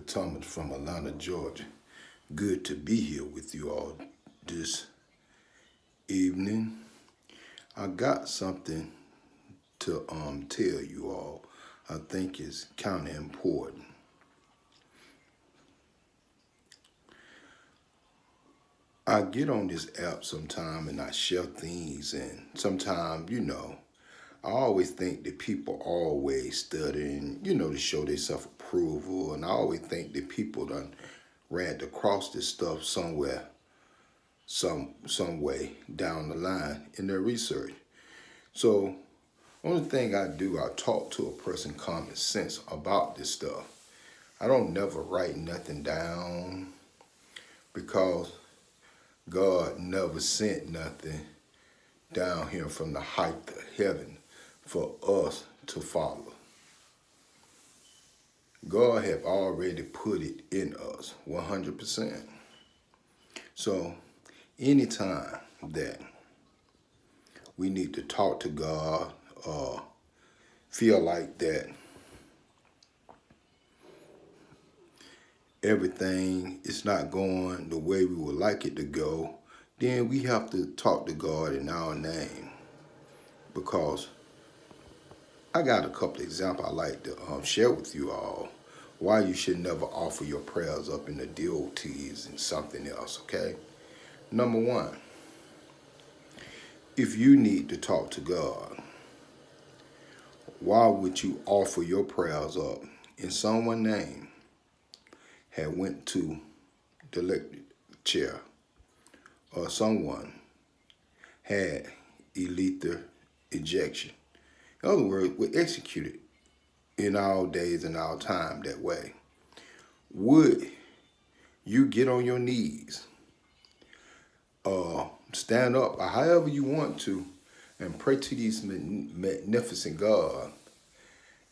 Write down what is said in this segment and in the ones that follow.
Thomas from Atlanta, Georgia. Good to be here with you all this evening. I got something to tell you all. I think it's kind of important. I get on this app sometime and I share things, and sometimes, I always think that people always studying, to show their self-approval, and I always think that people done ran across this stuff somewhere, some way down the line in their research. So, only thing I do, I talk to a person common sense about this stuff. I don't never write nothing down because God never sent nothing down here from the height of heaven for us to follow. God have already put it in us 100%. So anytime that we need to talk to God or feel like that everything is not going the way we would like it to go, then we have to talk to God in our name. Because I got a couple of examples I like to share with you all why you should never offer your prayers up in the DOTs and something else, okay? Number one, if you need to talk to God, why would you offer your prayers up in someone's name had went to the electric chair or someone had lethal ejection? In other words, we're executed in our days and our time that way. Would you get on your knees, stand up, or however you want to, and pray to these magnificent God,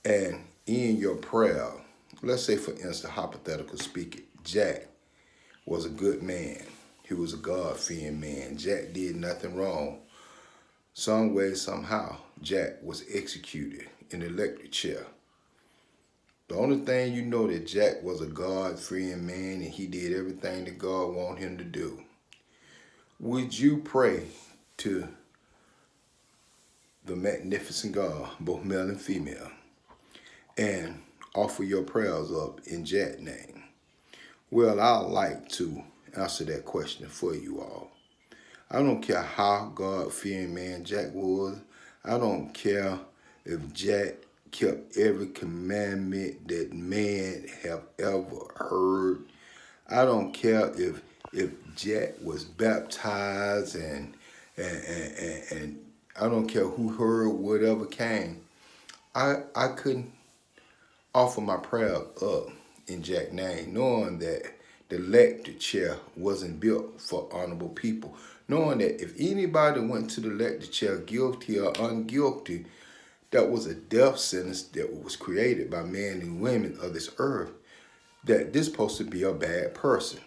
and in your prayer, let's say, for instance, hypothetical speaking, Jack was a good man. He was a God-fearing man. Jack did nothing wrong. Some way, somehow, Jack was executed in the electric chair. The only thing you know that Jack was a God-fearing man and he did everything that God wanted him to do. Would you pray to the magnificent God, both male and female, and offer your prayers up in Jack's name? Well, I'd like to answer that question for you all. I don't care how God-fearing man Jack was. I don't care if Jack kept every commandment that man have ever heard. I don't care if Jack was baptized and I don't care who heard whatever came. I couldn't offer my prayer up in Jack's name, knowing that the electric chair wasn't built for honorable people. Knowing that if anybody went to the electric chair, guilty or unguilty, that was a death sentence that was created by men and women of this earth, that this supposed to be a bad person.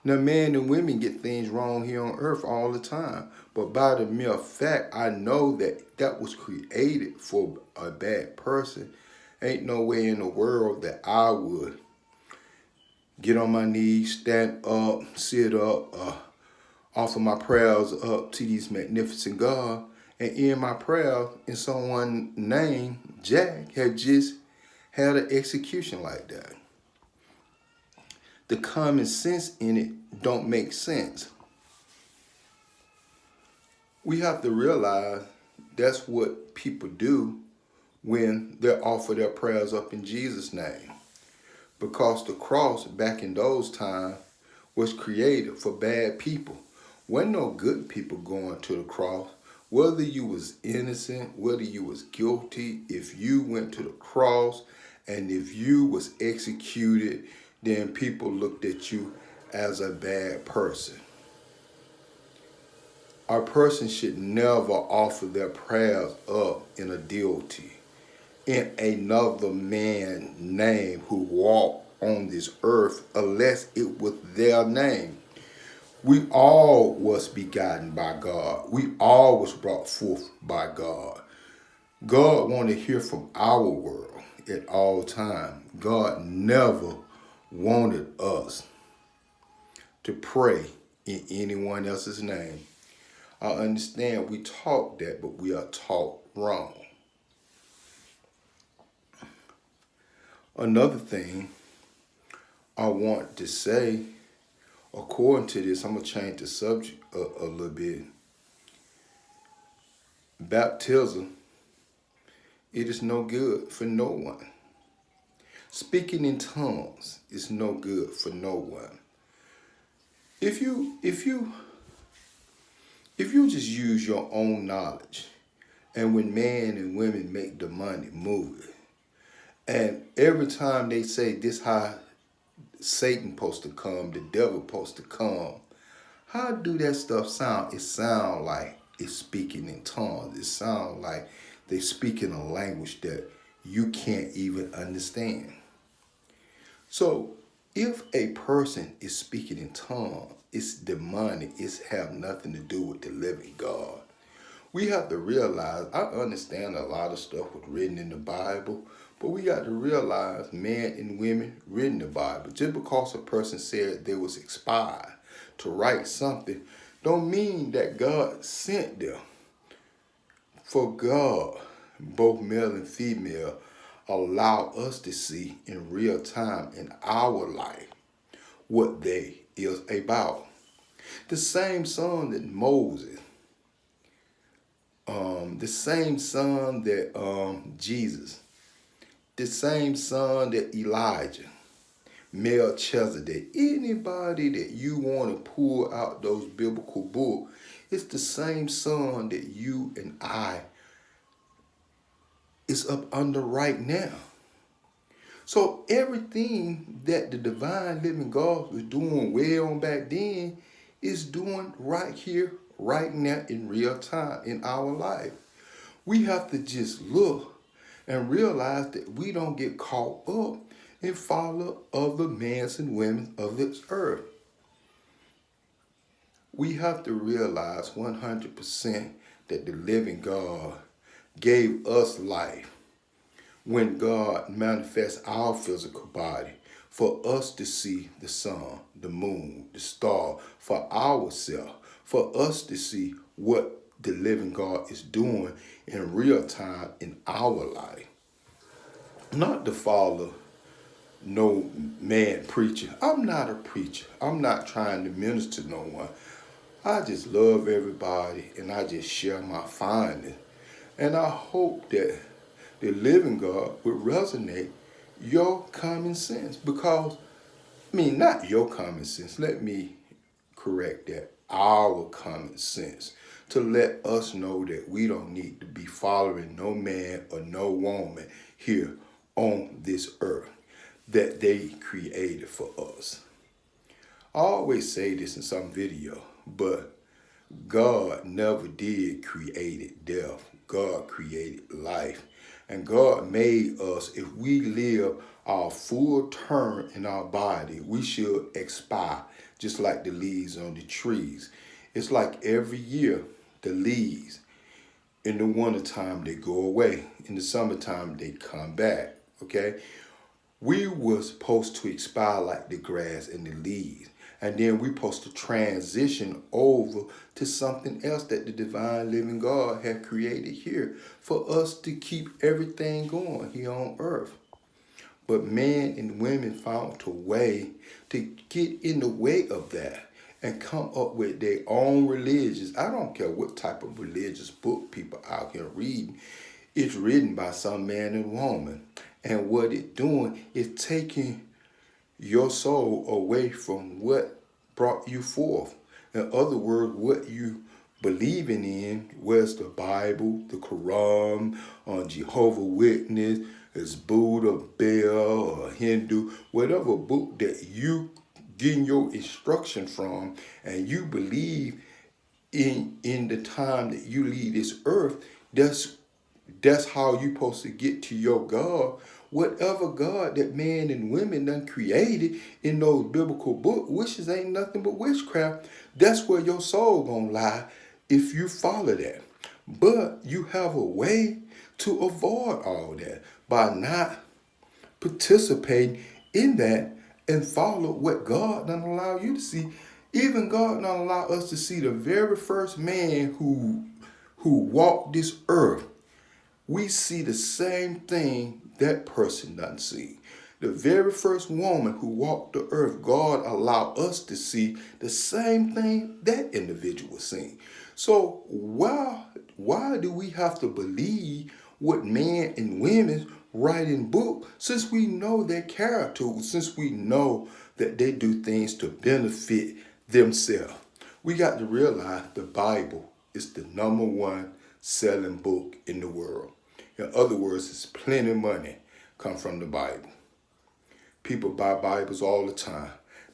Now, men and women get things wrong here on earth all the time, but by the mere fact I know that that was created for a bad person, ain't no way in the world that I would get on my knees, stand up, sit up, offer my prayers up to these magnificent God, and in my prayer in someone's name, Jack had just had an execution like that. The common sense in it don't make sense. We have to realize that's what people do when they offer their prayers up in Jesus' name. Because the cross back in those times was created for bad people. Wasn't no good people going to the cross. Whether you was innocent, whether you was guilty, if you went to the cross and if you was executed, then people looked at you as a bad person. A person should never offer their prayers up in a deity, in another man's name who walked on this earth, unless it was their name. We all was begotten by God. We all was brought forth by God. God wanted to hear from our world at all times. God never wanted us to pray in anyone else's name. I understand we taught that, but we are taught wrong. Another thing I want to say, according to this, I'm going to change the subject a little bit. Baptism, it is no good for no one. Speaking in tongues is no good for no one. If you just use your own knowledge, and when men and women make the money move, and every time they say this how Satan supposed to come, the devil supposed to come, how do that stuff sound? It sound like it's speaking in tongues. It sound like they speak in a language that you can't even understand. So if a person is speaking in tongues, it's demonic. It's have nothing to do with the living God. We have to realize, I understand a lot of stuff was written in the Bible, but we got to realize men and women reading the Bible. Just because a person said they was expired to write something, don't mean that God sent them. For God, both male and female, allow us to see in real time in our life what they is about. The same son that Moses, the same son that Jesus, the same son that Elijah, Melchizedek, anybody that you want to pull out those biblical books, it's the same son that you and I is up under right now. So everything that the divine living God was doing way on back then is doing right here, right now in real time in our life. We have to just look and realize that we don't get caught up and follow other men and women of this earth. We have to realize 100% that the living God gave us life when God manifests our physical body for us to see the sun, the moon, the star, for ourselves, for us to see what the living God is doing in real time in our life. Not to follow no man preacher. I'm not a preacher. I'm not trying to minister to no one. I just love everybody and I just share my findings. And I hope that the living God would resonate your common sense. Because, not your common sense. Let me correct that. Our common sense. To let us know that we don't need to be following no man or no woman here on this earth that they created for us. I always say this in some video, but God never did create death. God created life. And God made us, if we live our full term in our body, we should expire, just like the leaves on the trees. It's like every year, the leaves, in the wintertime, they go away. In the summertime, they come back, okay? We were supposed to expire like the grass and the leaves. And then we're supposed to transition over to something else that the divine living God had created here for us to keep everything going here on earth. But men and women found a way to get in the way of that and come up with their own religions. I don't care what type of religious book people out here reading. It's written by some man and woman. And what it's doing is taking your soul away from what brought you forth. In other words, what you believing in, where's the Bible, the Quran, Jehovah's Witness, is Buddha, Baal, or Hindu, whatever book that you getting your instruction from, and you believe in the time that you leave this earth, that's how you supposed to get to your God. Whatever God that man and women done created in those biblical books, wishes ain't nothing but witchcraft. That's where your soul gonna lie if you follow that. But you have a way to avoid all that by not participating in that and follow what God done allow you to see. Even God done allow us to see the very first man who walked this earth. We see the same thing that person doesn't see. The very first woman who walked the earth, God allowed us to see the same thing that individual seen. So why do we have to believe what men and women write in book, since we know their character, since we know that they do things to benefit themselves? We got to realize the Bible is the number one selling book in the world. In other words, it's plenty of money come from the Bible. People buy Bibles all the time.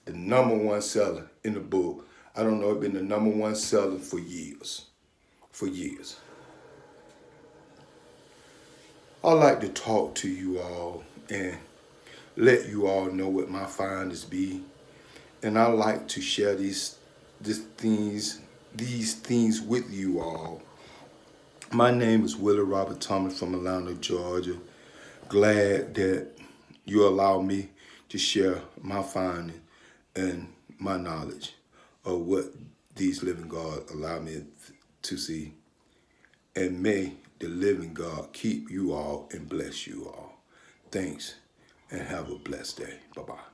The number one seller in the book. I don't know, it's been the number one seller for years. For years. I like to talk to you all and let you all know what my findings be. And I like to share these things with you all. My name is Willie Robert Thomas from Atlanta, Georgia. Glad that you allow me to share my finding and my knowledge of what these living God allow me to see. And may the living God keep you all and bless you all. Thanks, and have a blessed day. Bye-bye.